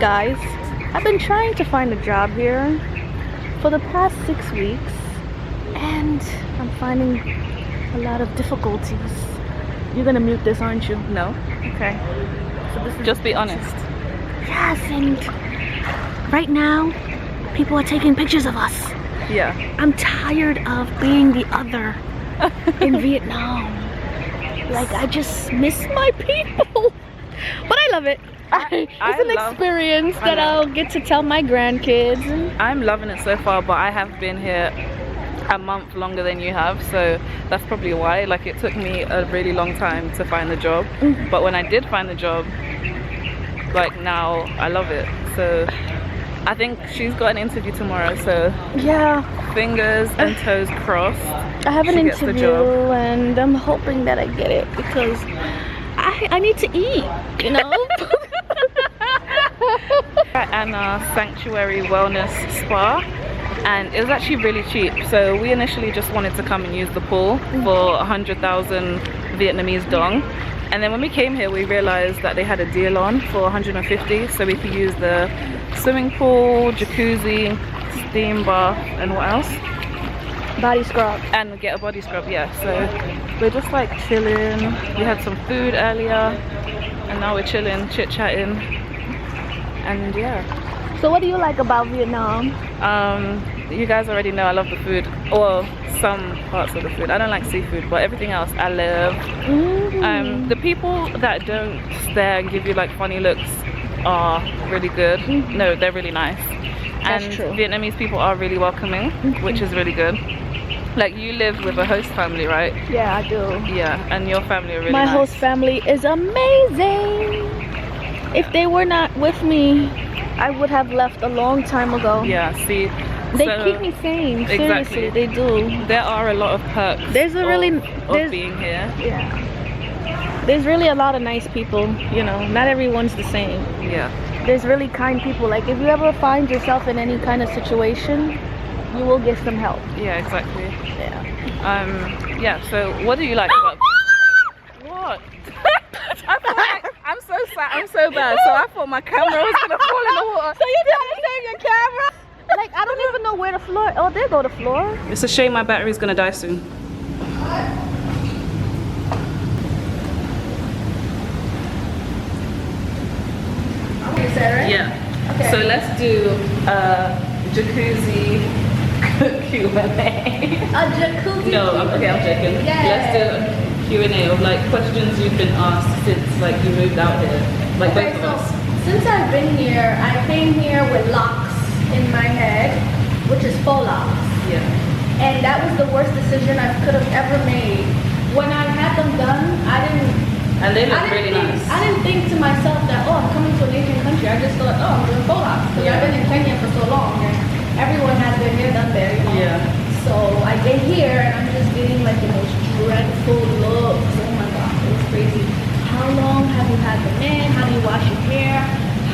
guys, I've been trying to find a job here for the past 6 weeks and I'm finding a lot of difficulties. You're gonna mute this, aren't you? No. Okay. So this is Just be honest. Yes, and right now people are taking pictures of us. Yeah. I'm tired of being the other in Vietnam. Like, I just miss my people. But I love it. It's an experience that I'll get to tell my grandkids. I'm loving it so far, but I have been here a month longer than you have, so that's probably why. Like, it took me a really long time to find the job, but when I did find the job, like, now I love it. So I think she's got an interview tomorrow, so yeah, fingers and toes crossed. I have an interview and I'm hoping that I get it because I need to eat, you know. At a sanctuary wellness spa, and it was actually really cheap. So we initially just wanted to come and use the pool for 100,000 Vietnamese dong, and then when we came here we realized that they had a deal on for 150, so we could use the swimming pool, jacuzzi, steam bath, and what else? Body scrub. And get a body scrub, yeah. So we're just like chilling. We had some food earlier and now we're chilling, chit-chatting, and yeah. So what do you like about Vietnam? You guys already know I love the food, or some parts of the food. I don't like seafood, but everything else I love. The people that don't stare and give you like funny looks are really good. No, they're really nice. That's And true. Vietnamese people are really welcoming, which is really good. Like, you live with a host family, right? Yeah, I do. Yeah, and your family are really My nice. host family is amazing. If they were not with me, I would have left a long time ago. Yeah, see, They so keep me sane. Seriously, Exactly. they do. there are a lot of perks There's a really of being here. yeah. There's really a lot of nice people, you know. Not everyone's the same. Yeah. There's really kind people. Like, if you ever find yourself in any kind of situation, you will get some help. Yeah, exactly. Yeah. Yeah, so what do you like about what? I feel like I'm so sad, I'm so bad, so I thought my camera was gonna fall in the water. So you're trying to save your camera? Like, I don't even know where the floor. Oh, there go the floor. It's a shame my battery's gonna die soon. You said, right? Yeah. Okay. So let's do jacuzzi Q&A. A jacuzzi. No, okay, I'm joking. Yes. Let's do a Q&A of like questions you've been asked since like you moved out here. Like Okay, both so of us. since I've been here, I came here with locks in my head, which is faux locks. Yeah. And that was the worst decision I could have ever made. When I had them done, And they look really nice. I didn't think to myself that, oh, I'm coming to an Asian country. I just thought, oh, I'm doing faux locks. Because I've been in Kenya for so long and everyone has their hair done there, you know? Yeah. So I get here and I'm just getting like the most dreadful looks. Oh my God, it was crazy. How long have you had them in? How do you wash your hair?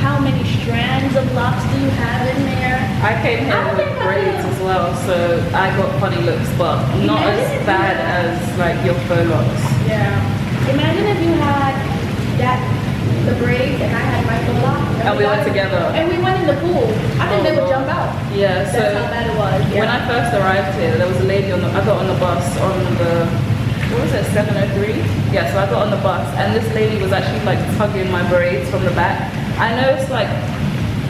How many strands of locks do you have in there? I came here with braids as well, so I got funny looks, but not as bad as like your faux locks. Yeah. Imagine if you had the braids and I had my faux locks. And we went together. And we went in the pool. I think they would jump out. Yeah, so That's how bad it was. Yeah. when I first arrived here, there was a lady I got on the bus on the, what was it, 703? Yeah, so I got on the bus and this lady was actually like tugging my braids from the back. I know it's like,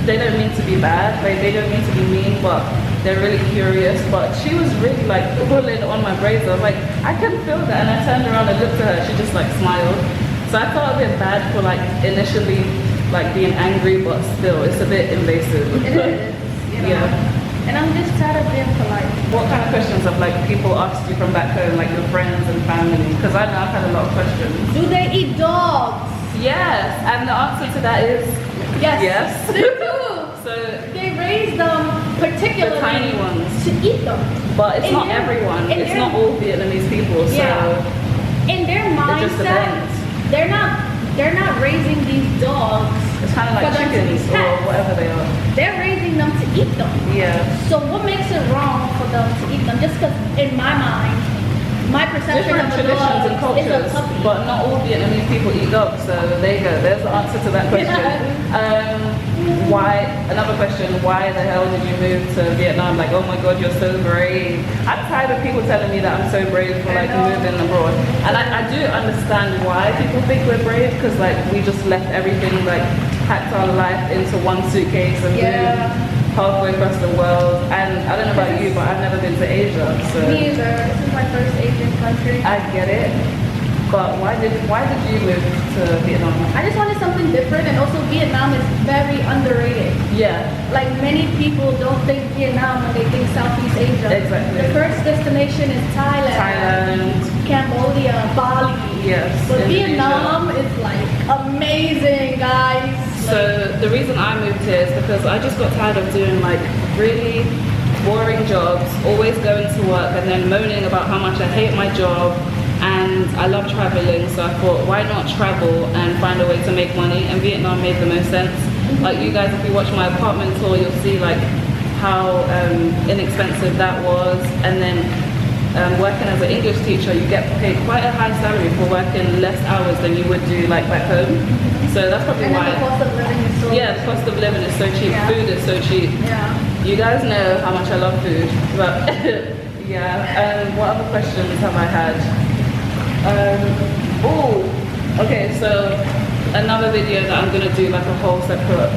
they don't mean to be bad, like they don't mean to be mean, but they're really curious. But she was really like pulling on my braids. I was like, I couldn't feel that, and I turned around and looked at her. She just like smiled. So I felt a bit bad for like initially like being angry, but still it's a bit invasive. It is, you know. Yeah. And I'm just tired of being polite. What kind of questions have like people asked you from back home, like your friends and family? Because I know I've had a lot of questions. Do they eat dogs? Yes, and the answer to that is Yes. yes. They do. So They raise them particularly the tiny ones, to eat them. but it's In not their- everyone. in It's their- not all Vietnamese people. So Yeah. In their just mindset, depends. they're not raising these dogs. it's kind of like For them to be chickens or pets. whatever they are. They're raising them to eat them. Yeah. So what makes it wrong for them to eat them? Just because in my mind, my perception different of a traditions dog and is a cultures, puppy. but not all Vietnamese people eat dogs. So there you go. There's the answer to that question. Why? Another question. Why the hell did you move to Vietnam? Like, oh my God, you're so brave. I'm tired of people telling me that I'm so brave for like moving abroad, and I do understand why people think we're brave, because like we just left everything, like packed our life into one suitcase and moved halfway across the world. And I don't know about you, but I've never been to Asia, so Me either. This is my first Asian country. I get it. But why did you move to Vietnam? I just wanted something different, and also Vietnam is very underrated. Yeah. Like many people don't think Vietnam when they think Southeast Asia. Exactly. The first destination is Thailand, Cambodia, Bali. Yes. But Indonesia. Vietnam is like amazing, guys. So the reason I moved here is because I just got tired of doing like really boring jobs, always going to work and then moaning about how much I hate my job. And I love traveling, so I thought, why not travel and find a way to make money? And Vietnam made the most sense. Like you guys, if you watch my apartment tour, you'll see like how inexpensive that was. And then working as an English teacher, you get paid quite a high salary for working less hours than you would do like back home. So that's probably And why. then the cost of living is so Yeah, the cost of living is so cheap. Yeah. Food is so cheap. Yeah. You guys know how much I love food, but yeah. What other questions have I had? Okay, so another video that I'm gonna do like a whole separate,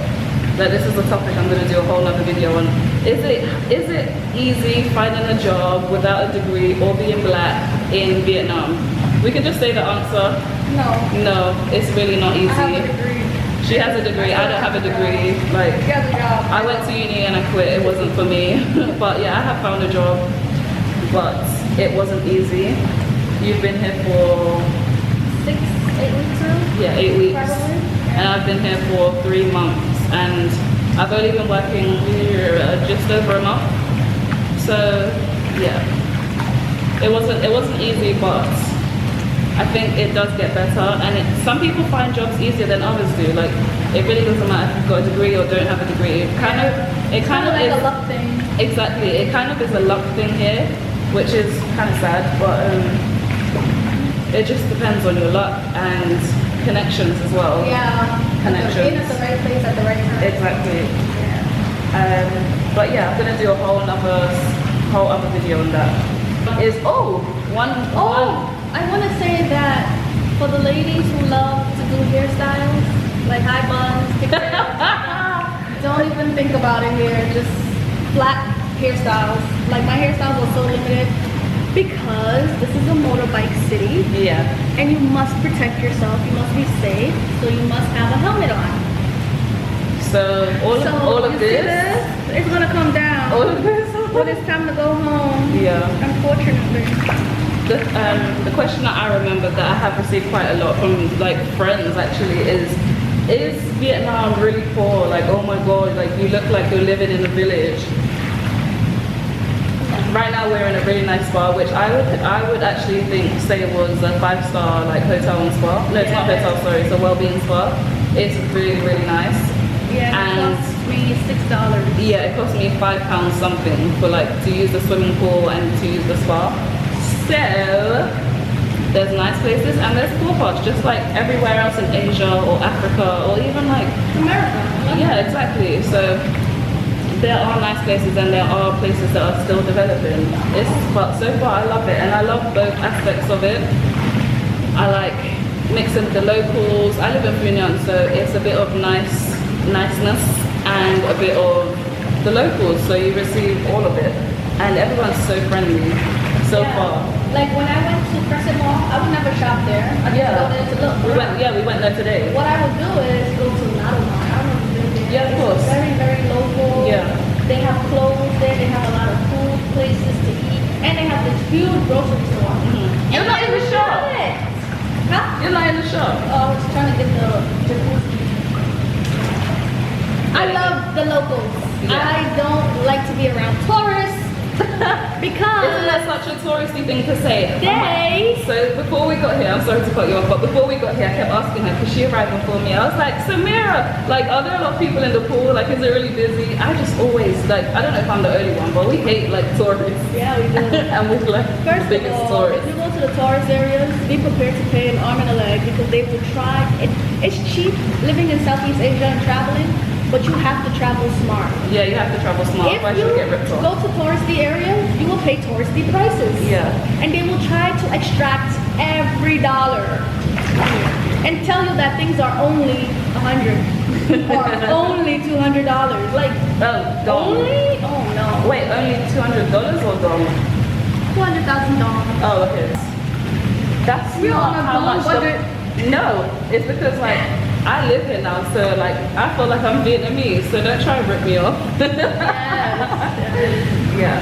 like this is a topic I'm gonna do a whole other video on. Is it easy finding a job without a degree or being black in Vietnam? We can just say the answer. No, it's really not easy. I have a degree. She has a degree, I don't have a degree. Like, She has a job. I went to uni and I quit, it wasn't for me. But yeah, I have found a job, but it wasn't easy. You've been here for 6, 8 weeks now? yeah, 8 weeks. Probably. And I've been here for 3 months, and I've only been working just over a month. So yeah, it wasn't easy, but I think it does get better. And some people find jobs easier than others do. Like it really doesn't matter if you've got a degree or don't have a degree. It kind of like is a luck thing. Exactly. It kind of is a luck thing here, which is kind of sad, but it just depends on your luck and connections as well. Yeah. Connections. Being at the right place at the right time. Exactly. Yeah. But yeah, I'm gonna do a whole other video on that. I want to say that for the ladies who love to do hairstyles, like high buns, pigtails, don't even think about it here. Just flat hairstyles. Like my hairstyles were so limited because this is a motorbike city. Yeah. And you must protect yourself. You must be safe. So you must have a helmet on. So all of you this, see this, it's gonna come down. all of this. When it's time to go home. Yeah. Unfortunately. The question that I remember that I have received quite a lot from like friends actually is Vietnam really poor? Like, oh my God, like you look like you're living in a village. Right now we're in a really nice spa, which I would actually say it was a 5-star like hotel and spa. No, it's not hotel, sorry, it's a well-being spa. It's really, really nice. Yeah, it cost me $6. Yeah, it cost me £5 something for like to use the swimming pool and to use the spa. So there's nice places and there's pool parks just like everywhere else in Asia or Africa or even like America. yeah, exactly. So there are nice places and there are places that are still developing. But so far I love it, and I love both aspects of it. I like mixing with the locals. I live in Phu Nhuận, so it's a bit of niceness and a bit of the locals, so you receive all of it. And everyone's so friendly so far. Like when I went to Crescent Mall, I would never shop there. I just go there to look. We went there today. What I would do is go to Lotto Mart. I don't know if you've been there. Yeah, of course. It's very, very local. Yeah. They have clothes there. They have a lot of food places to eat, and they have this huge grocery store. Mm-hmm. You're not in the shop. Huh? You're not in the shop. Oh, I was trying to get the jacuzzi. I love the locals. Yeah. I don't like to be around tourists because because isn't that such a touristy thing to say? So before we got here, I'm sorry to cut you off, but before we got here, I kept asking her because she arrived before me. I was like, Samira, like, are there a lot of people in the pool? Like, is it really busy? I just always like, I don't know if I'm the only one, but we hate like tourists. Yeah, we do. And we're like First the biggest of all, tourists. if you go to the tourist areas, be prepared to pay an arm and a leg because they will try. It's cheap living in Southeast Asia and traveling, but you have to travel smart. Yeah, you have to travel smart. If Otherwise you you'll get ripped off. go to touristy areas, you will pay touristy prices. Yeah. And they will try to extract every dollar and tell you that things are only $100 or only $200. Like, only? Oh no. Wait, only $200 or dollar? $200,000. Oh, okay. That's We're not on a how low much. budget. No, it's because like I live here now, so like I feel like I'm Vietnamese. So don't try and rip me off. Yeah.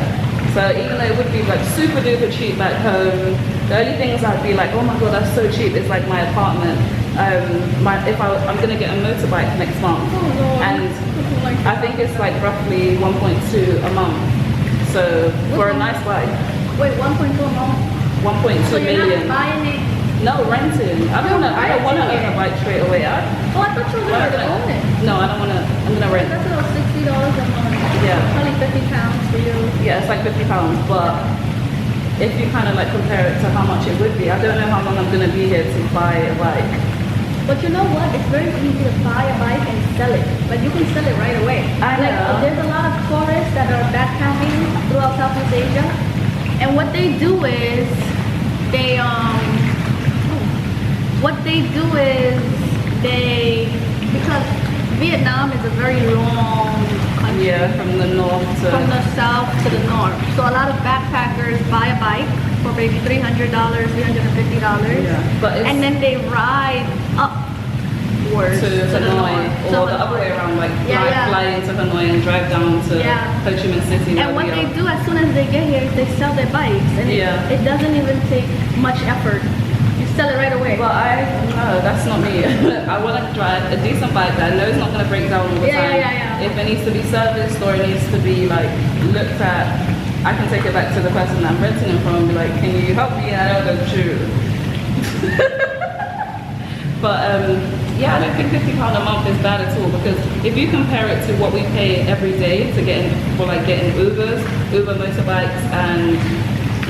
So even though it would be like super duper cheap back home, the only things I'd be like, oh my god, that's so cheap. It's like my apartment. I'm gonna get a motorbike next month, and I think it's like roughly 1.2 a month. So for a nice bike. Wait, 1.2 a month? 1.2 So you're million. not buying it? No, renting. I don't want to own a bike straight away. Oh, I thought you were going to own it. No, I don't want to. I'm gonna rent. That's about $60 a month. Yeah. Probably 50 pounds for you. Yeah, it's like £50. But if you kind of like compare it to how much it would be, I don't know how long I'm gonna be here to buy a bike. But you know what? It's very easy to buy a bike and sell it. Like you can sell it right away. I know. Like there's a lot of tourists that are backpacking throughout Southeast Asia, and what they do is because Vietnam is a very long country. Yeah, from the north to From the south to the north. So a lot of backpackers buy a bike for maybe $300, $350. Yeah, but and then they ride upwards to Hanoi, north. or the other way around, like Yeah, fly into Hanoi and drive down to Yeah. Ho Chi Minh City. And what they do as soon as they get here is they sell their bikes, and Yeah. it doesn't even take much effort. You sell it right away. But no, that's not me. I want to drive a decent bike that I know is not going to break down all the time. Yeah. If it needs to be serviced or it needs to be like looked at, I can take it back to the person that I'm renting it from and be like, can you help me? I don't go through. But yeah, I don't think £50 a month is bad at all, because if you compare it to what we pay every day to getting Uber motorbikes and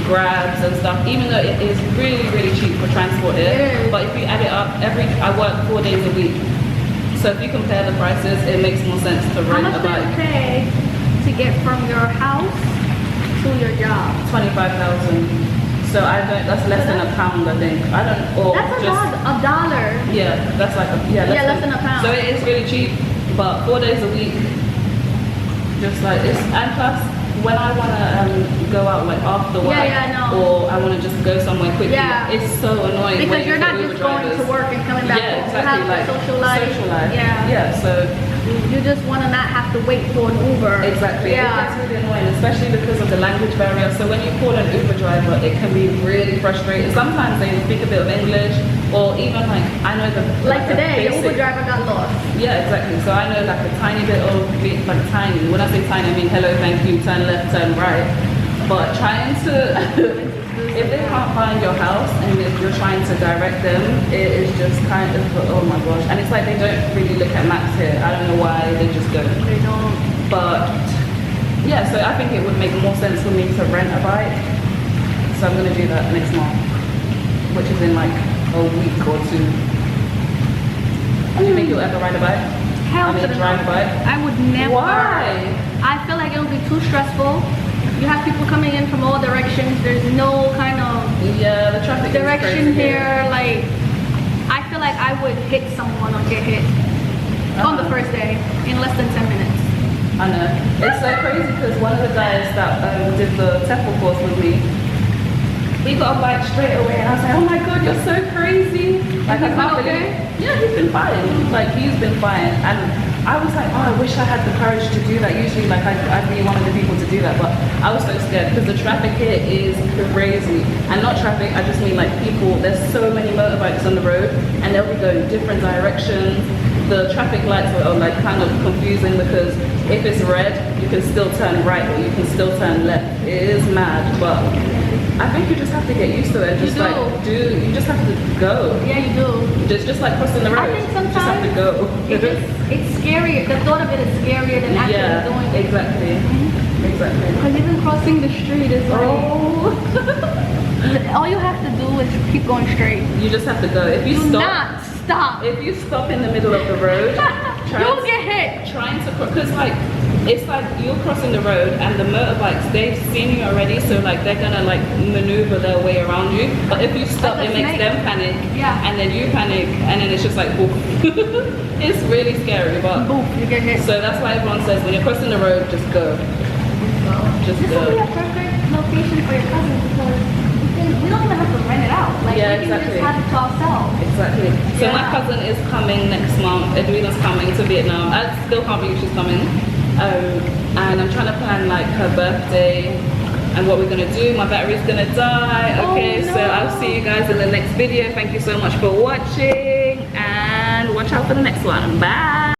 Grabs and stuff, even though it is really, really cheap for transport here, but if you add it up, I work 4 days a week. So if you compare the prices, it makes more sense to rent a bike. How much do you pay to get from your house to your job? 25,000. So that's less than a pound, I think. That's about $1. Yeah, that's like less than a pound. So it is really cheap, but 4 days a week, just like and plus when I wanna go out like after work, or I wanna just go somewhere quickly, it's so annoying. Because you're not just going to work and coming back home. Exactly, You have a social life. Yeah, so you just wanna not have to wait for an Uber. exactly. Yeah. It gets really annoying, especially because of the language barrier. So when you call an Uber driver, it can be really frustrating. Sometimes they speak a bit of English, or even like I know like today, your Uber driver got lost. Yeah, exactly. So I know like a tiny bit of tiny. When I say tiny, I mean hello, thank you, turn left, turn right. But trying to, if they can't find your house and if you're trying to direct them, it is just kind of, oh my gosh. And it's like they don't really look at maps here. I don't know why, they just don't. They don't. But yeah, so I think it would make more sense for me to rent a bike. So I'm going to do that next month, which is in like a week or 2. Do you think you'll ever ride a bike? Hell to the drive a bike? I would never. Why? I feel like it would be too stressful. You have people coming in from all directions. There's no kind of the traffic direction here. Like, I feel like I would hit someone or get hit on the first day in less than 10 minutes. I know. It's so crazy because one of the guys that did the TEFL course with me, he got a bike straight away, and I was like, oh my god, you're so crazy. Like, I can't believe. Yeah, he's been fine. Like, he's been fine. And I was like, oh, I wish I had the courage to do that. Usually, like, I'd be one of the people to do that, but I was so scared because the traffic here is crazy. And not traffic, I just mean like people. There's so many motorbikes on the road, and they'll be going different directions. the traffic lights are like kind of confusing because if it's red, you can still turn right or you can still turn left. It is mad, but I think you just have to get used to it. Just you just have to go. Yeah, you do. It's just like crossing the road. I think sometimes you just have to go. it's scarier. The thought of it is scarier than actually doing it. Exactly. Exactly. Because even crossing the street is like, all you have to do is keep going straight. You just have to go. If you do not stop. If you stop in the middle of the road, you'll get hit. Trying to cross, because like it's like you're crossing the road and the motorbikes, they've seen you already, so like they're gonna like maneuver their way around you. But if you stop, it makes them panic, and then you panic, and then it's just like boof. It's really scary, but boof, you get hit. So that's why everyone says when you're crossing the road, just go. Just this go. would be a perfect location for your cousin because we don't even have to rent it out. Like we can just have it to ourselves. Exactly. So my cousin is coming next month. Edwina's coming to Vietnam. I still can't believe she's coming. And I'm trying to plan like her birthday and what we're gonna do. My battery's gonna die. Okay, so I'll see you guys in the next video. Thank you so much for watching and watch out for the next one. Bye.